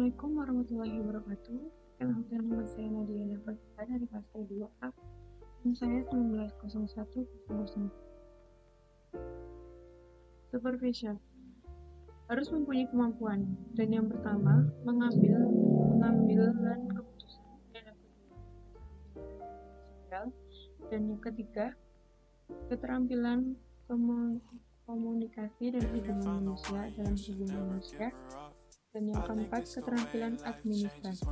Assalamualaikum warahmatullahi wabarakatuh. Perkenalkan, nama saya Nadia Nafasa dari kelas T2A dan saya 190100. Supervisor harus mempunyai kemampuan, dan yang pertama mengambil keputusan, dan yang kedua dan yang ketiga keterampilan komunikasi dan hubungan manusia dalam hubungan manusia, dan yang keempat keterampilan administrasi.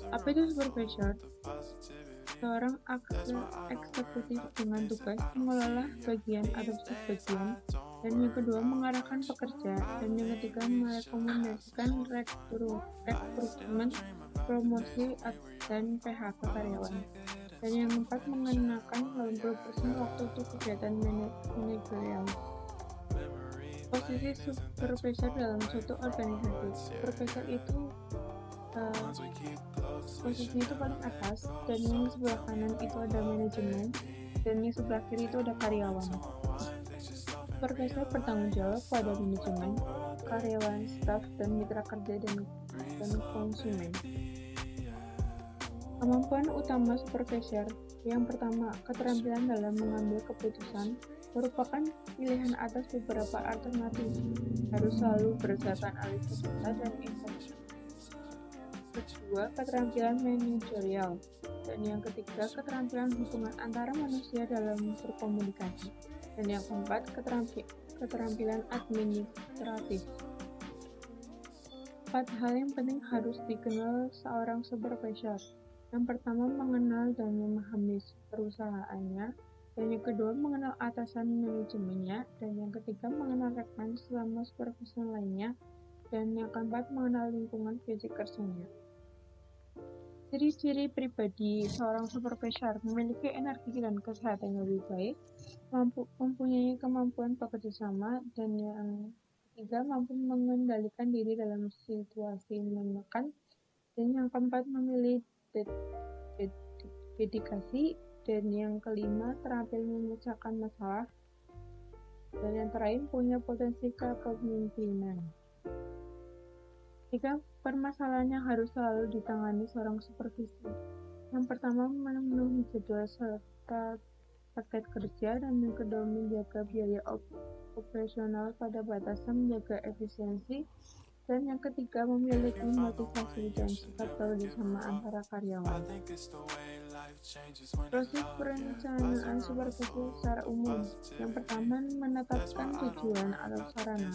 Apa itu supervisor? Seorang eksekutif dengan tugas mengelola bagian atau subbagian, dan yang kedua mengarahkan pekerja, dan yang ketiga merekomendasikan rekrutmen, promosi, dan PHK karyawan, dan yang keempat mengenakan 80% waktu untuk kegiatan manajerial. Posisi supervisor dalam suatu organisasi. Supervisor itu posisinya itu paling atas, dan yang sebelah kanan itu ada manajemen, dan yang sebelah kiri itu ada karyawan. Supervisor bertanggung jawab pada manajemen, karyawan, staf, dan mitra kerja dan konsumen. Kemampuan utama supervisor. Yang pertama, keterampilan dalam mengambil keputusan merupakan pilihan atas beberapa alternatif. Harus selalu berdasarkan analisis data dan informasi. Kedua, keterampilan manajerial. Dan yang ketiga, keterampilan hubungan antara manusia dalam berkomunikasi. Dan yang keempat, keterampilan administratif. 4 hal yang penting harus dikenal seorang supervisor. Yang pertama, mengenal dan memahami perusahaannya, dan yang kedua, mengenal atasan manajemennya, dan yang ketiga, mengenal rekan selama supervisor lainnya, dan yang keempat, mengenal lingkungan fisik kerjanya. Ciri-ciri pribadi seorang supervisor: memiliki energi dan kesehatan yang lebih baik, mempunyai kemampuan bekerja sama, dan yang ketiga, mampu mengendalikan diri dalam situasi menekan, dan yang keempat, memiliki dedikasi, dan yang kelima, terampil memecahkan masalah, dan yang terakhir, punya potensi kepemimpinan. 3 permasalahan yang harus selalu ditangani seorang supervisor. Yang pertama, memenuhi jadwal serta paket kerja, dan yang kedua, menjaga biaya operasional pada batasan menjaga efisiensi, dan yang ketiga, memiliki motivasi dan sikap kerjasama antara karyawan. Proses perencanaan supervisor secara umum. Yang pertama, menetapkan tujuan atau sarana,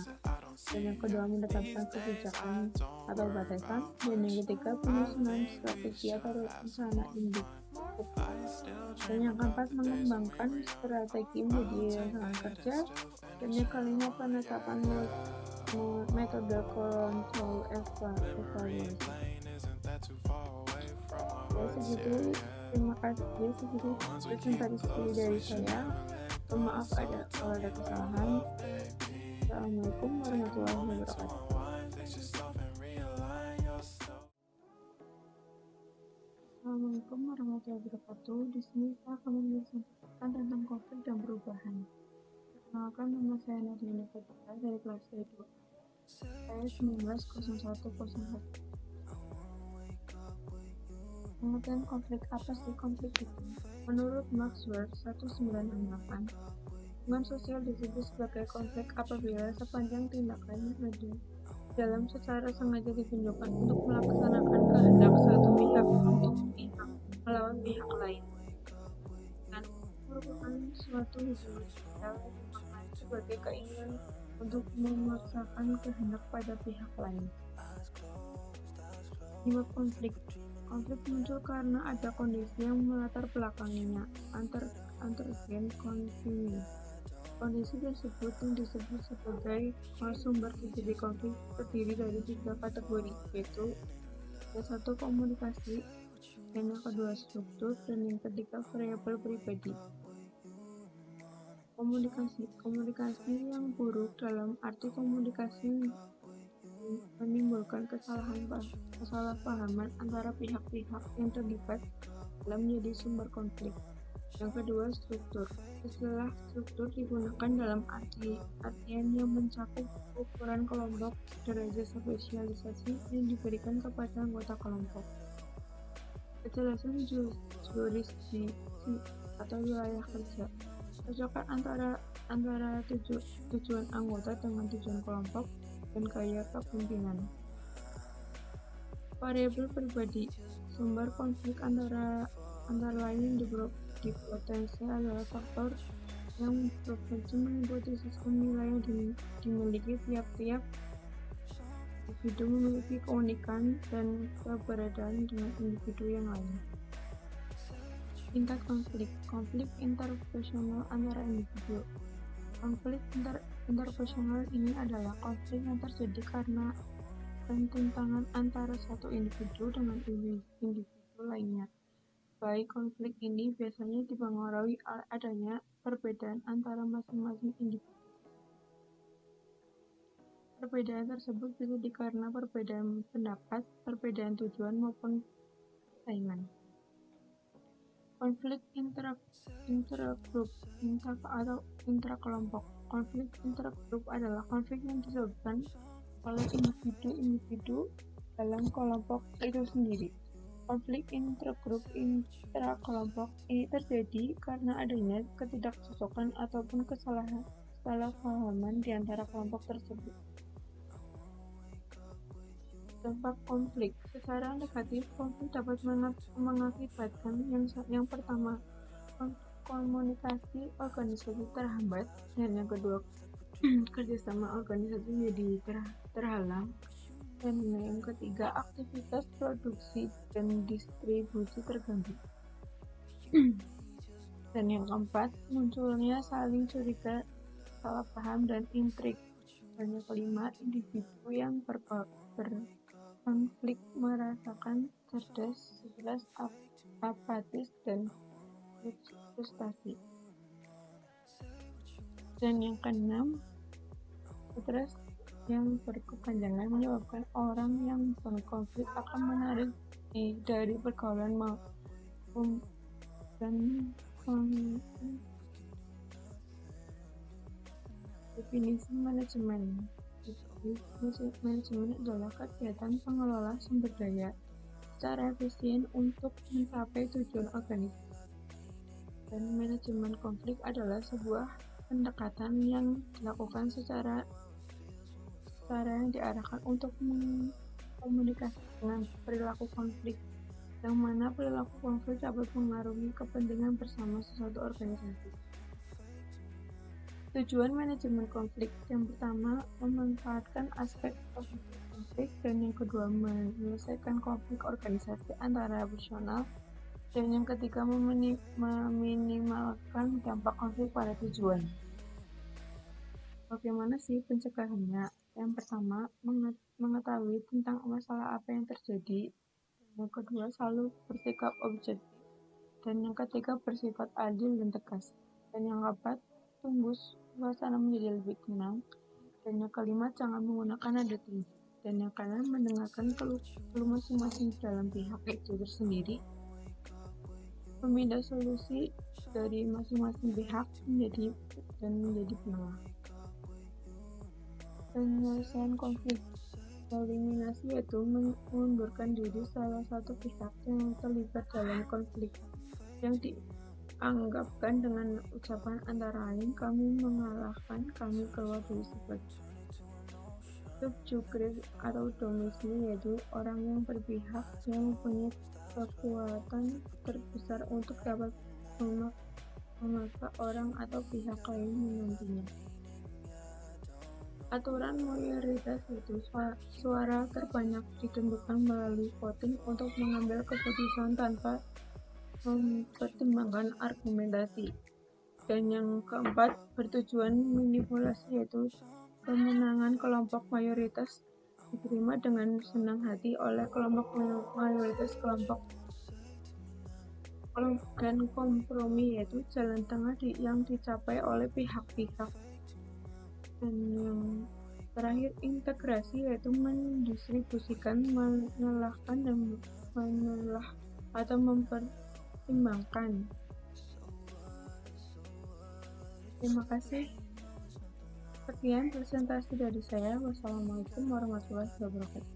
dan yang kedua, menetapkan kebijakan atau batasan, dan yang ketiga, penyusunan strategi atau rencana induk, dan yang keempat, mengembangkan strategi media kerja, dan yang kelima, penetapan metode kontrol evaluasi. Terima kasih, segitu presentasi dari saya. Maaf kalau ada kesalahan. Assalamualaikum warahmatullahi wabarakatuh. Assalamualaikum warahmatullahi wabarakatuh. Di sini saya akan menjelaskan tentang konflik dan perubahan. Perkenalkan, nama saya Nadia Nafasa dari kelas T2. Saya 190101. Pengertian konflik. Apa sih konflik itu? Menurut Maxwell 1968, hubungan sosial disebut sebagai konflik apabila sepanjang tindakan dalam secara sengaja ditunjukkan untuk melaksanakan kehendak satu pihak untuk melawan pihak lain, dan merupakan suatu hubungan sosial yang dimaknai sebagai keinginan untuk memaksakan kehendak pada pihak lain. Penyebab konflik. Konflik muncul karena ada kondisi yang melatar belakanginya, antrogen konflik. Kondisi tersebut yang disebut sebagai sumber terjadi konflik terdiri dari 3 kategori, yaitu yang satu, komunikasi, dan yang kedua, struktur, dan yang ketiga, variabel pribadi. Komunikasi yang buruk dalam arti komunikasi menimbulkan kesalahpahaman antara pihak-pihak yang terlibat dalam menjadi sumber konflik. Yang kedua, struktur. Istilah struktur digunakan dalam artian yang mencakup ukuran kelompok, derajat spesialisasi yang diberikan kepada anggota kelompok, kejelasan jurisdiksi atau wilayah kerja, cocokan antara tujuan anggota dengan tujuan kelompok, dan gaya kepemimpinan. Variabel pribadi. Sumber konflik antara lain dihipotesis adalah faktor yang berfungsi mengikuti sistem nilai yang dimiliki tiap-tiap individu, memiliki keunikan dan keberadaan dengan individu yang lain. Tingkat konflik interpersonal antara individu. Konflik interpersonal ini adalah konflik yang terjadi karena pertentangan antara satu individu dengan individu lainnya. Baik, konflik ini biasanya dipengaruhi adanya perbedaan antara masing-masing individu. Perbedaan tersebut bisa dikarenakan perbedaan pendapat, perbedaan tujuan, maupun persaingan. Konflik intergrup atau intrakelompok. Konflik intergrup adalah konflik yang disebabkan oleh individu dalam kelompok itu sendiri. Konflik intergrup intrakelompok ini terjadi karena adanya ketidakcocokan ataupun kesalahpahaman di antara kelompok tersebut. Dampak konflik. Secara negatif, konflik dapat mengakibatkan yang pertama, komunikasi organisasi terhambat, dan yang kedua, kerjasama organisasi menjadi terhalang, dan yang ketiga, aktivitas produksi dan distribusi terganggu. Dan yang keempat, munculnya saling curiga, salah paham, dan intrik. Dan yang kelima, individu yang berkonflik merasakan cerdas, apatis, dan frustasi. Dan yang keenam, stres yang berkepanjangan menyebabkan orang yang berkonflik akan menarik dari pergaulan dan definisi manajemen. Manajemen adalah kegiatan pengelola sumber daya secara efisien untuk mencapai tujuan organisasi. Dan manajemen konflik adalah sebuah pendekatan yang dilakukan secara yang diarahkan untuk mengkomunikasikan perilaku konflik, yang mana perilaku konflik dapat mengaruhi kepentingan bersama sesuatu organisasi. Tujuan manajemen konflik yang pertama, memanfaatkan aspek positif konflik, dan yang kedua, menyelesaikan konflik organisasi antara personal, dan yang ketiga, meminimalkan dampak konflik pada tujuan. Bagaimana sih pencegahannya? Yang pertama, mengetahui tentang masalah apa yang terjadi. Yang kedua, selalu bersikap objektif. Dan yang ketiga, bersifat adil dan tegas. Dan yang keempat, tunggu suasana menjadi lebih tenang. Dan yang kelima, jangan menggunakan nada tinggi. Dan yang keenam, mendengarkan keluh masing-masing dalam pihak itu tersendiri. Memindah solusi dari masing-masing pihak menjadi penengah. Penyelesaian konflik eliminasi yaitu mengundurkan diri salah satu pihak yang terlibat dalam konflik, yang dianggapkan dengan ucapan antara lain, kami mengalahkan, kami keluar dari sebagai. Subjugre atau domisili yaitu orang yang berpihak yang mempunyai kekuatan terbesar untuk dapat memaksa orang atau pihak lain menantinya. Aturan mayoritas itu suara terbanyak ditentukan melalui voting untuk mengambil keputusan tanpa mempertimbangkan argumentasi. Dan yang keempat, bertujuan manipulasi yaitu kemenangan kelompok mayoritas diterima dengan senang hati oleh kelompok mayoritas dan kompromi yaitu jalan tengah yang dicapai oleh pihak-pihak. Dan yang terakhir, integrasi yaitu mendistribusikan, menelahkan, dan menelaah atau mempertimbangkan. Terima kasih. Sekian presentasi dari saya. Wassalamualaikum warahmatullahi wabarakatuh.